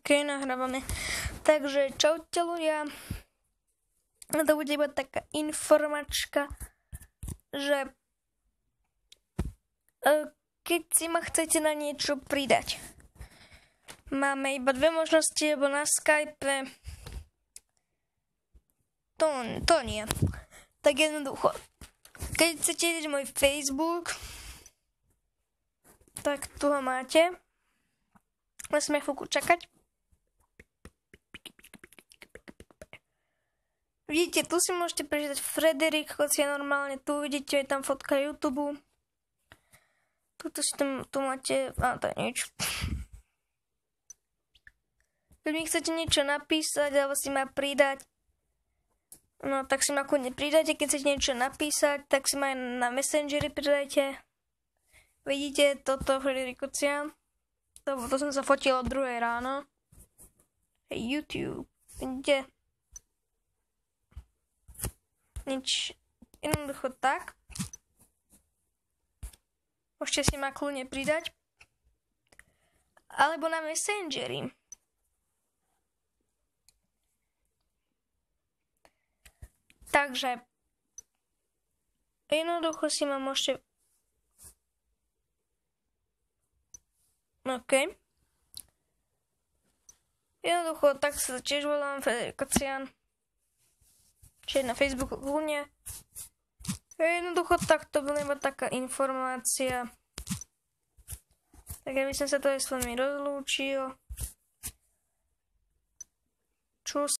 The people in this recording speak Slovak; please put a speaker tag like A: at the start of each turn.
A: OK, nahrávame. Takže čaute ľudia. To bude iba taká informačka, že keď si ma chcete na niečo pridať, máme iba dve možnosti, alebo na Skype. To nie. Tak jednoducho. Keď chcete vidieť môj Facebook, tak tu ho máte. Musíme chvíľku čakať. Vidíte, tu si môžete prečítať Frederik Kocian normálne, tu vidíte, je tam fotka YouTube. Tu máte, to je nič. Keď mi chcete niečo napísať, alebo si ma pridať, no tak si ma kľudne pridajte, keď chcete niečo napísať, tak si ma aj na Messengeri pridajte. Vidíte, toto Frederik Kocian. To som sa fotil od 2 ráno. YouTube, vidíte? Nič, jednoducho tak. Môžete si ma kľudne pridať. Alebo na Messengeri. Takže jednoducho si ma môžete... OK. Jednoducho, tak sa tiež volám Frederik Kocian. Čiže na Facebooku kľudne. Jednoducho, tak to bola iba taká informácia. Tak ja by som sa to aj s vami rozlúčil. Čus.